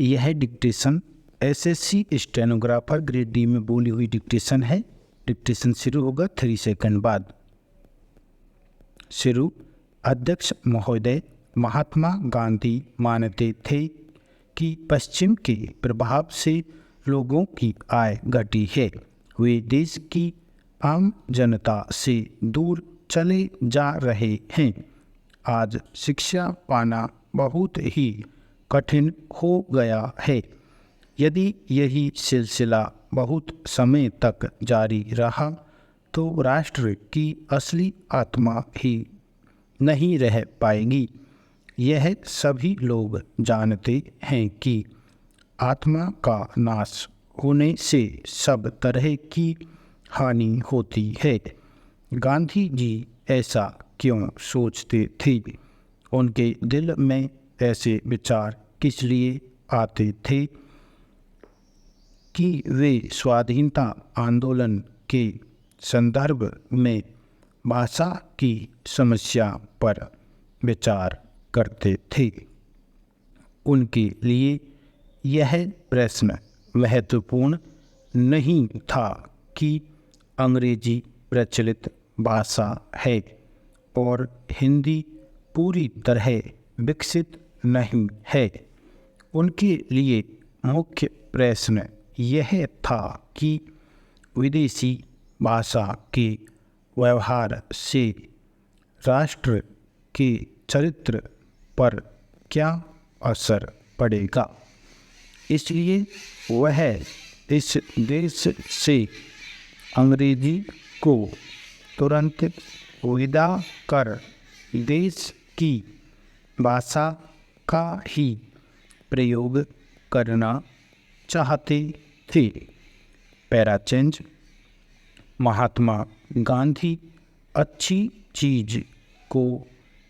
यह dictation SSC stenographer grade D में बोली हुई डिक्टेशन है। डिक्टेशन शुरू होगा 3 सेकंड बाद। शुरू। अध्यक्ष महोदय, महात्मा गांधी मानते थे कि पश्चिम के प्रभाव से लोगों की आय घटी है। वे देश की आम जनता से दूर चले जा रहे हैं। आज शिक्षा पाना बहुत ही कठिन हो गया है। यदि यही सिलसिला बहुत समय तक जारी रहा तो राष्ट्र की असली आत्मा ही नहीं रह पाएगी। यह सभी लोग जानते हैं कि आत्मा का नाश होने से सब तरह की हानि होती है। गांधी जी ऐसा क्यों सोचते थे? उनके दिल में ऐसे विचार किस लिए आते थे कि वे स्वाधीनता आंदोलन के संदर्भ में भाषा की समस्या पर विचार करते थे? उनके लिए यह प्रश्न महत्वपूर्ण नहीं था कि अंग्रेजी प्रचलित भाषा है और हिंदी पूरी तरह विकसित नहीं है। उनके लिए मुख्य प्रश्न यह था कि विदेशी भाषा के व्यवहार से राष्ट्र के चरित्र पर क्या असर पड़ेगा। इसलिए वह इस देश से अंग्रेजी को तुरंत विदा कर देश की भाषा का ही प्रयोग करना चाहते थे। पैराचेंज। महात्मा गांधी अच्छी चीज को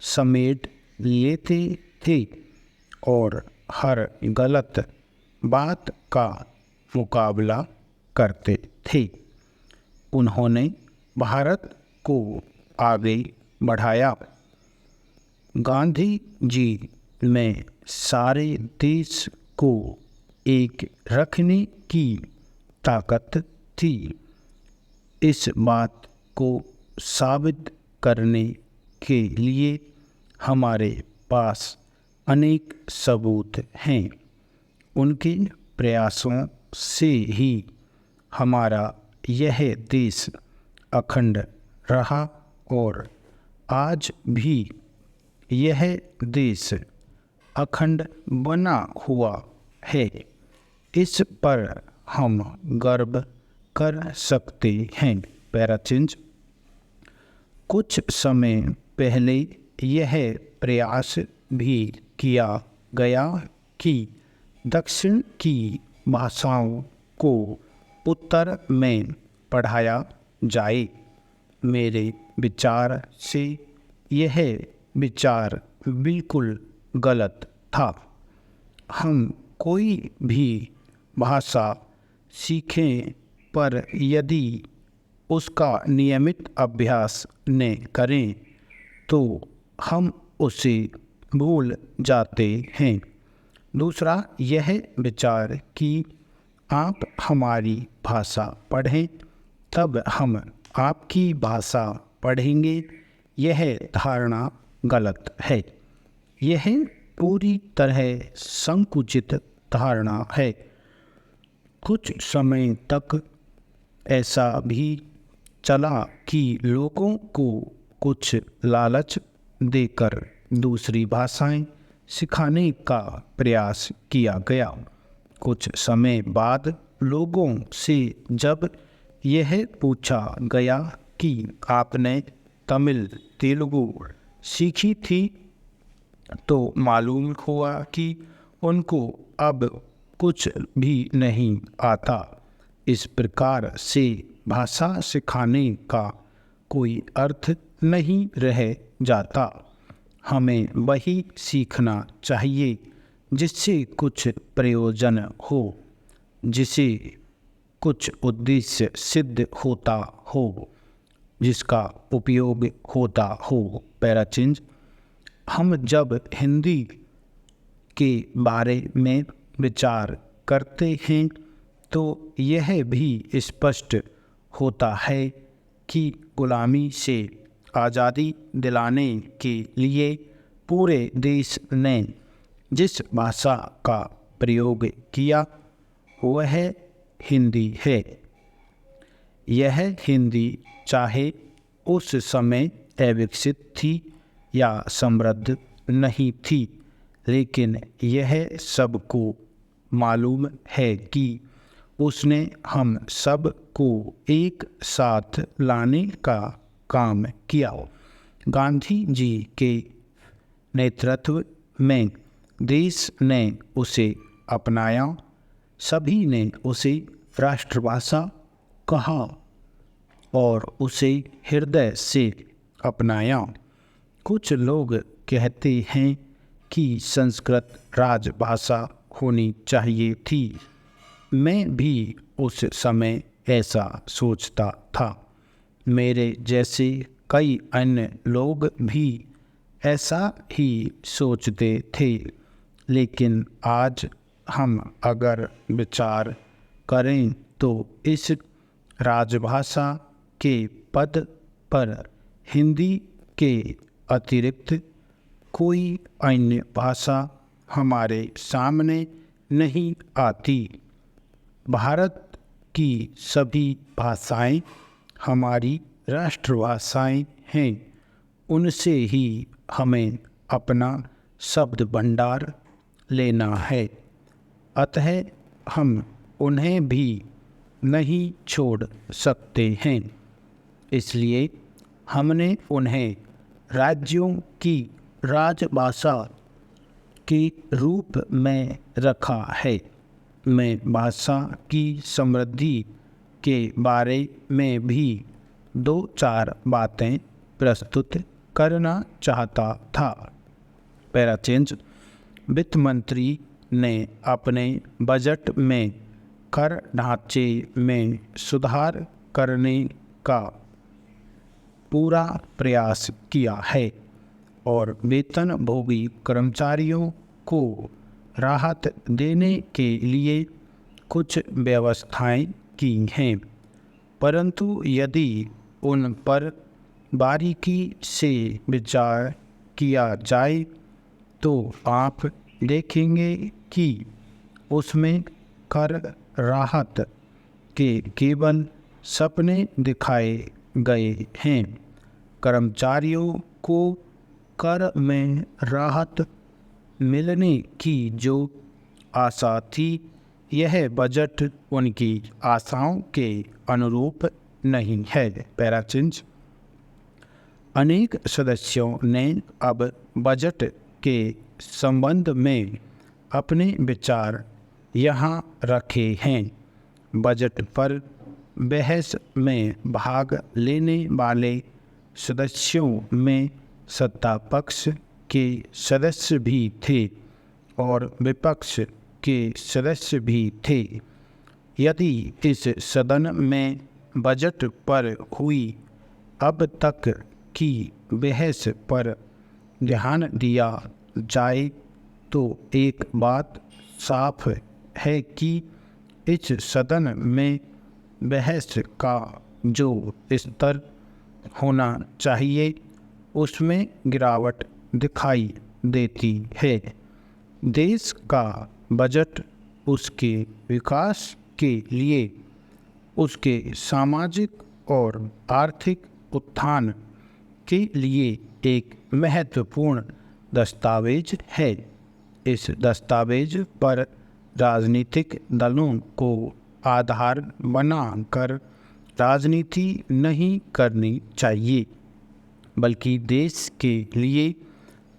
समेट लेते थे और हर गलत बात का मुकाबला करते थे। उन्होंने भारत को आगे बढ़ाया। गांधी जी में सारे देश को एक रखने की ताकत थी। इस बात को साबित करने के लिए हमारे पास अनेक सबूत हैं। उनके प्रयासों से ही हमारा यह देश अखंड रहा और आज भी यह देश अखंड बना हुआ है। इस पर हम गर्व कर सकते हैं। पैराचेंज। कुछ समय पहले यह प्रयास भी किया गया कि दक्षिण की भाषाओं को उत्तर में पढ़ाया जाए। मेरे विचार से यह विचार बिल्कुल गलत था। हम कोई भी भाषा सीखें पर यदि उसका नियमित अभ्यास न करें तो हम उसे भूल जाते हैं। दूसरा यह विचार कि आप हमारी भाषा पढ़ें तब हम आपकी भाषा पढ़ेंगे, यह धारणा गलत है। यह पूरी तरह संकुचित धारणा है। कुछ समय तक ऐसा भी चला कि लोगों को कुछ लालच देकर दूसरी भाषाएं सिखाने का प्रयास किया गया। कुछ समय बाद लोगों से जब यह पूछा गया कि आपने तमिल तेलुगु सीखी थी तो मालूम हुआ कि उनको अब कुछ भी नहीं आता। इस प्रकार से भाषा सिखाने का कोई अर्थ नहीं रह जाता। हमें वही सीखना चाहिए जिससे कुछ प्रयोजन हो, जिसे कुछ उद्देश्य सिद्ध होता हो, जिसका उपयोग होता हो। पैराचेंज। हम जब हिंदी के बारे में विचार करते हैं तो यह भी स्पष्ट होता है कि गुलामी से आज़ादी दिलाने के लिए पूरे देश ने जिस भाषा का प्रयोग किया वह हिंदी है। यह हिंदी चाहे उस समय अविकसित थी या समृद्ध नहीं थी, लेकिन यह सबको मालूम है कि उसने हम सब को एक साथ लाने का काम किया। गांधी जी के नेतृत्व में देश ने उसे अपनाया, सभी ने उसे राष्ट्रभाषा कहा और उसे हृदय से अपनाया। कुछ लोग कहते हैं कि संस्कृत राजभाषा होनी चाहिए थी। मैं भी उस समय ऐसा सोचता था। मेरे जैसे कई अन्य लोग भी ऐसा ही सोचते थे, लेकिन आज हम अगर विचार करें तो इस राजभाषा के पद पर हिंदी के अतिरिक्त कोई अन्य भाषा हमारे सामने नहीं आती। भारत की सभी भाषाएं हमारी राष्ट्रभाषाएं हैं। उनसे ही हमें अपना शब्द भंडार लेना है, अतः हम उन्हें भी नहीं छोड़ सकते हैं। इसलिए हमने उन्हें राज्यों की राजभाषा के रूप में रखा है। मैं भाषा की समृद्धि के बारे में भी 2-4 बातें प्रस्तुत करना चाहता था। Para change. वित्त मंत्री ने अपने बजट में कर ढांचे में सुधार करने का पूरा प्रयास किया है और वेतनभोगी कर्मचारियों को राहत देने के लिए कुछ व्यवस्थाएं की हैं, परंतु यदि उन पर बारीकी से विचार किया जाए तो आप देखेंगे कि उसमें कर राहत के केवल सपने दिखाए गए हैं। कर्मचारियों को कर में राहत मिलने की जो आशा थी, यह बजट उनकी आशाओं के अनुरूप नहीं है। पैराचिंज। अनेक सदस्यों ने अब बजट के संबंध में अपने विचार यहाँ रखे हैं। बजट पर बहस में भाग लेने वाले सदस्यों में सत्ता पक्ष के सदस्य भी थे और विपक्ष के सदस्य भी थे। यदि इस सदन में बजट पर हुई अब तक की बहस पर ध्यान दिया जाए तो एक बात साफ है कि इस सदन में बहस का जो स्तर होना चाहिए उसमें गिरावट दिखाई देती है। देश का बजट उसके विकास के लिए, उसके सामाजिक और आर्थिक उत्थान के लिए एक महत्वपूर्ण दस्तावेज है। इस दस्तावेज पर राजनीतिक दलों को आधार बनाकर राजनीति नहीं करनी चाहिए, बल्कि देश के लिए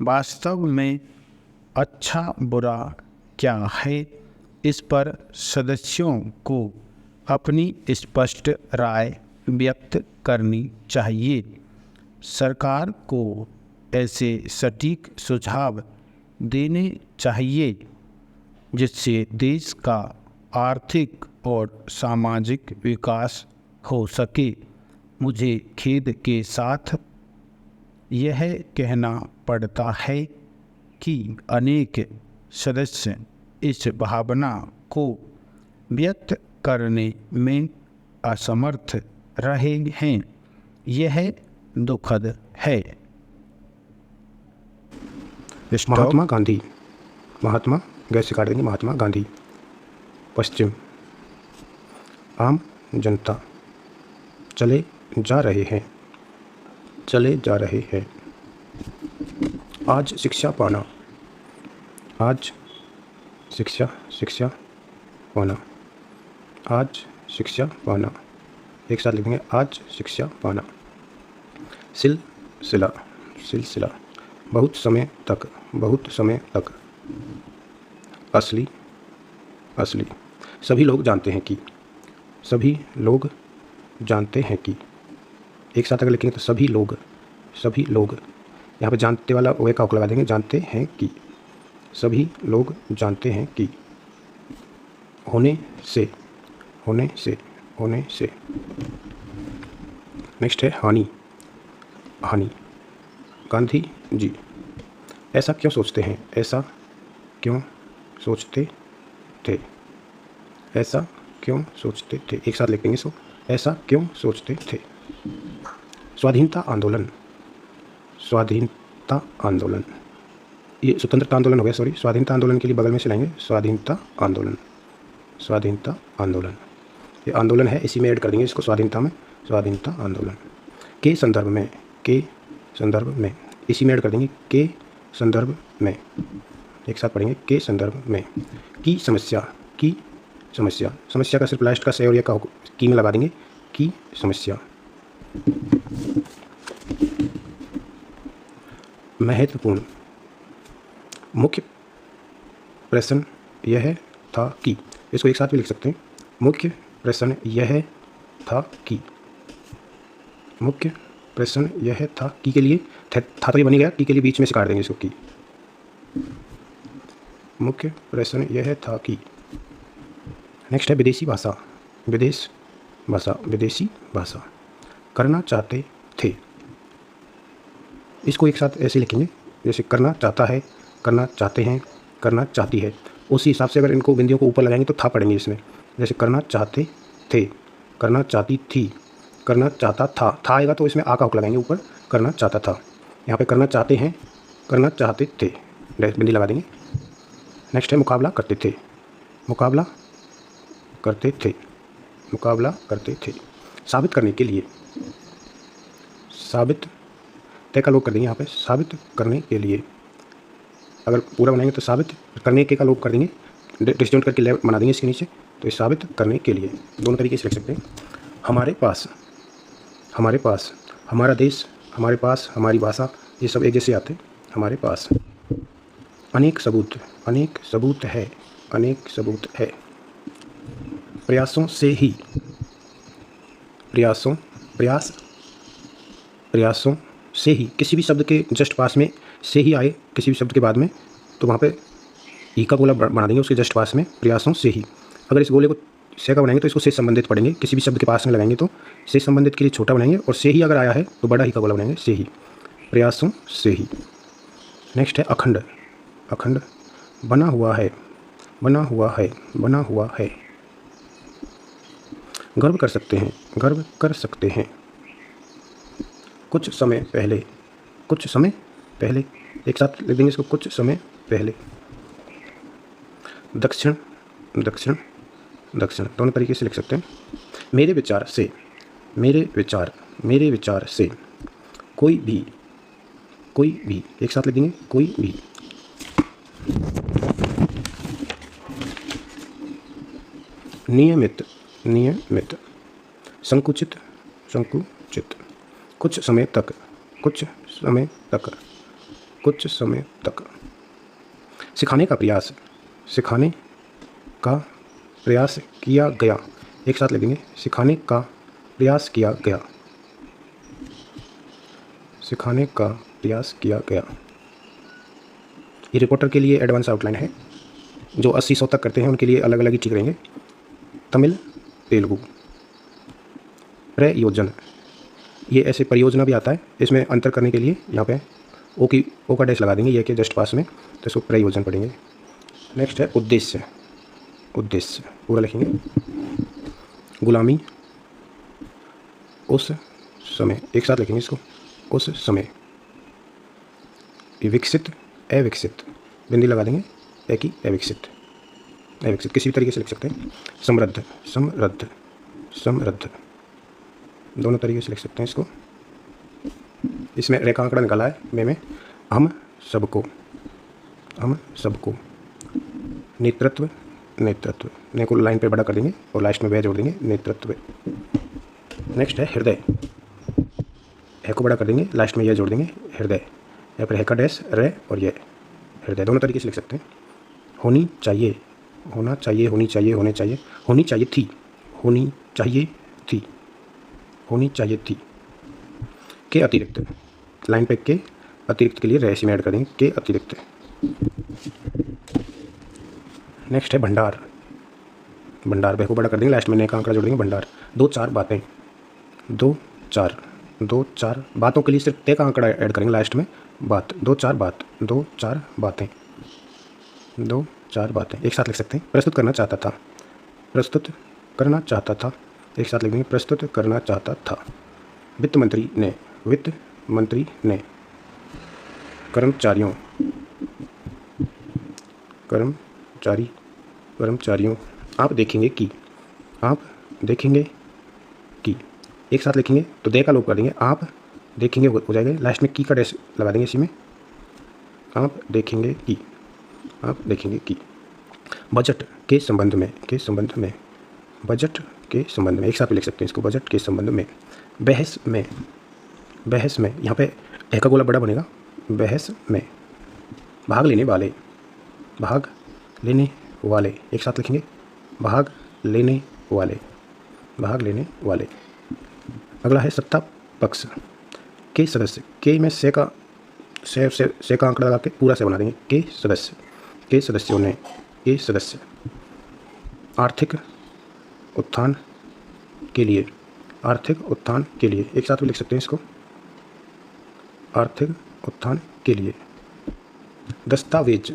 वास्तव में अच्छा बुरा क्या है इस पर सदस्यों को अपनी स्पष्ट राय व्यक्त करनी चाहिए। सरकार को ऐसे सटीक सुझाव देने चाहिए जिससे देश का आर्थिक और सामाजिक विकास हो सके। मुझे खेद के साथ यह कहना पड़ता है कि अनेक सदस्य इस भावना को व्यक्त करने में असमर्थ रहे हैं, यह दुखद है। महात्मा गांधी, महात्मा गैस से काट देंगे, महात्मा गांधी। पश्चिम, आम जनता चले जा रहे हैं, चले जा रहे हैं। आज शिक्षा पाना, आज शिक्षा पाना, आज शिक्षा पाना। एक साथ लिखेंगे, आज शिक्षा पाना। सिलसिला, सिलसिला, बहुत समय तक, बहुत समय तक। असली, असली, सभी लोग जानते हैं कि, सभी लोग जानते हैं कि। एक साथ अगर लिखेंगे तो सभी लोग, सभी लोग। यहाँ पे जानते वाला वे का लगा देंगे, जानते हैं कि, सभी लोग जानते हैं कि। होने से, होने से, होने से। नेक्स्ट है हानि, हानि। गांधी जी ऐसा क्यों सोचते हैं, ऐसा क्यों सोचते थे, ऐसा क्यों सोचते थे। एक साथ लिखेंगे इसको, ऐसा क्यों सोचते थे। स्वाधीनता आंदोलन, स्वाधीनता आंदोलन, ये स्वतंत्रता आंदोलन हो गया, सॉरी। स्वाधीनता आंदोलन के लिए बगल में से लाएंगे, स्वाधीनता आंदोलन, स्वाधीनता आंदोलन। ये आंदोलन है, इसी में ऐड कर देंगे इसको स्वाधीनता में, स्वाधीनता आंदोलन। के संदर्भ में, के संदर्भ में, इसी में ऐड कर देंगे के संदर्भ में। एक साथ पढ़ेंगे, के संदर्भ में। की समस्या, की समस्या, समस्या का सिर्फ लास्ट का से और ये का की में लगा देंगे, की समस्या। महत्वपूर्ण, मुख्य प्रश्न यह था कि, इसको एक साथ भी लिख सकते हैं, मुख्य प्रश्न यह था कि, मुख्य प्रश्न यह था कि के लिए था तो ये बन गया, की के लिए बीच में से काट देंगे इसको, की। मुख्य प्रश्न यह था कि। नेक्स्ट है विदेशी भाषा, विदेश भाषा, विदेशी भाषा। करना चाहते थे, इसको एक साथ ऐसे लिखेंगे जैसे करना चाहता है, करना चाहते हैं, करना चाहती है। उसी हिसाब से अगर इनको बिंदियों को ऊपर लगाएंगे तो था पढ़ेंगे इसमें। जैसे करना चाहते थे, करना चाहती थी, करना चाहता था आएगा तो इसमें आ का हुक लगाएंगे ऊपर, करना चाहता था। यहाँ पे करना चाहते हैं, करना चाहते थे, बिंदी लगा देंगे। नेक्स्ट है मुकाबला करते थे, मुकाबला करते थे, मुकाबला करते थे। साबित करने के लिए, साबित तय का लोप कर देंगे यहाँ पे, साबित करने के लिए। अगर पूरा बनाएंगे तो साबित करने के का लोप कर देंगे, डिस्जॉइंट करके लेफ्ट बना देंगे इसके नीचे, तो ये साबित करने के लिए। दोनों तरीके से लिख सकते हैं। हमारे पास, हमारे पास, हमारा देश, हमारे पास, हमारी भाषा, ये सब एक जैसे आते हैं। हमारे पास अनेक सबूत, अनेक सबूत है, अनेक सबूत है। प्रयासों से ही, प्रयासों, प्रयास, प्रयासों से ही, किसी भी शब्द के जस्ट पास में से ही आए, किसी भी शब्द के बाद में, तो वहाँ पे ई का गोला बना देंगे उसके जस्ट पास में, प्रयासों से ही। अगर इस गोले को से का बनाएंगे तो इसको से संबंधित पढ़ेंगे, किसी भी शब्द के पास में लगाएंगे तो से संबंधित के लिए छोटा बनाएंगे, और से ही अगर आया है तो बड़ा ही का गोला बनाएंगे, से ही, प्रयासों से ही। नेक्स्ट है अखंड, अखंड। बना हुआ है, बना हुआ है, बना हुआ है। गर्व कर सकते हैं, गर्व कर सकते हैं। कुछ समय पहले, कुछ समय पहले, एक साथ लिख देंगे इसको, कुछ समय पहले। दक्षिण, दक्षिण, दक्षिण, दोनों तरीके से लिख सकते हैं। मेरे विचार से, मेरे विचार, मेरे विचार से। कोई भी, कोई भी, एक साथ लिख देंगे, कोई भी। नियमित, नियमित। संकुचित, संकुचित। कुछ समय तक, कुछ समय तक, कुछ समय तक। सिखाने का प्रयास, सिखाने का प्रयास किया गया। एक साथ लगेंगे, सिखाने का प्रयास किया गया, सिखाने का प्रयास किया गया। ये रिपोर्टर के लिए एडवांस आउटलाइन है, जो 80-100 तक करते हैं उनके लिए अलग अलग ही ठीक रहेंगे। तमिल, तेलुगु। प्रयोजन, ये ऐसे परियोजना भी आता है, इसमें अंतर करने के लिए यहाँ पे ओ का डैश लगा देंगे, ये के जस्ट पास में, तो इसको प्रयोजन पढ़ेंगे। नेक्स्ट है उद्देश्य। उद्देश्य पूरा लिखेंगे। गुलामी उस समय, एक साथ लिखेंगे इसको, उस समय। विकसित अविकसित, बिंदी लगा देंगे, है कि अविकसित। अविकसित किसी भी तरीके से लिख सकते हैं। समृद्ध समृद्ध समृद्ध, दोनों तरीके से लिख सकते हैं इसको। इसमें रेखा आंकड़ा निकाला है में हम सबको, हम सबको। नेतृत्व नेतृत्व, ने को लाइन पे बड़ा कर देंगे और लास्ट में वह जोड़ देंगे, नेतृत्व। नेक्स्ट है हृदय, है को बड़ा कर देंगे, लास्ट में यह जोड़ देंगे, हृदय। या फिर है का डैश रे और ये हृदय, दोनों तरीके से लिख सकते हैं। होनी चाहिए, होना चाहिए, होनी चाहिए, होने चाहिए, होनी चाहिए थी, होनी चाहिए थी, होनी चाहिए थी। के अतिरिक्त, लाइन पे के अतिरिक्त के लिए रेसी में ऐड कर देंगे, के अतिरिक्त। नेक्स्ट है भंडार। भंडार पे को बड़ा कर देंगे, लास्ट में ने का आंकड़ा जोड़ देंगे, भंडार। दो चार बातें, दो चार बातों के लिए सिर्फ ते का आंकड़ा ऐड करेंगे लास्ट में, बात। दो चार बात, दो चार बातें, दो चार बातें, एक साथ लिख सकते हैं। प्रस्तुत करना चाहता था, प्रस्तुत करना चाहता था, एक साथ लिख देंगे, प्रस्तुत करना चाहता था। वित्त मंत्री ने, वित्त मंत्री ने। कर्मचारियों, कर्मचारी कर्मचारियों। आप देखेंगे कि, आप देखेंगे कि, एक साथ लिखेंगे तो दे का लोप कर देंगे, आप देखेंगे हो जाएगा, लास्ट में की का डैश लगा देंगे इसी में। आप देखेंगे कि, आप देखेंगे कि। बजट के संबंध में, के संबंध में, बजट के संबंध में, एक साथ लिख सकते हैं इसको, बजट के संबंध में। बहस में, बहस में, यहाँ पे ए का गोला बड़ा बनेगा, बहस में। भाग लेने वाले, भाग लेने वाले, एक साथ लिखेंगे, भाग लेने वाले, भाग लेने वाले। अगला है सत्ता पक्ष के सदस्य, के में से का से का आंकड़ा लगा के पूरा से बना देंगे, के सदस्य, के सदस्यों ने, के सदस्य। आर्थिक उत्थान के लिए, आर्थिक उत्थान के लिए, एक साथ भी लिख सकते हैं इसको, आर्थिक उत्थान के लिए। दस्तावेज,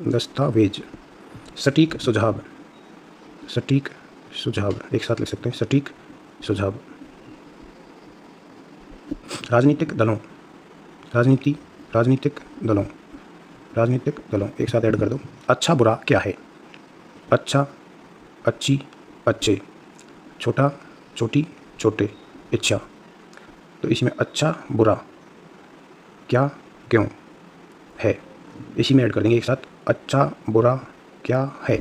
दस्तावेज। सटीक सुझाव, सटीक सुझाव, एक साथ लिख सकते हैं, सटीक सुझाव। राजनीतिक दलों, राजनीति राजनीतिक दलों, राजनीतिक दलों, एक साथ ऐड कर दो। अच्छा बुरा क्या है, अच्छा अच्छी अच्छे, छोटा छोटी छोटे, इच्छा। तो इसमें अच्छा बुरा क्या क्यों है, इसी में ऐड कर देंगे एक साथ, अच्छा बुरा क्या है।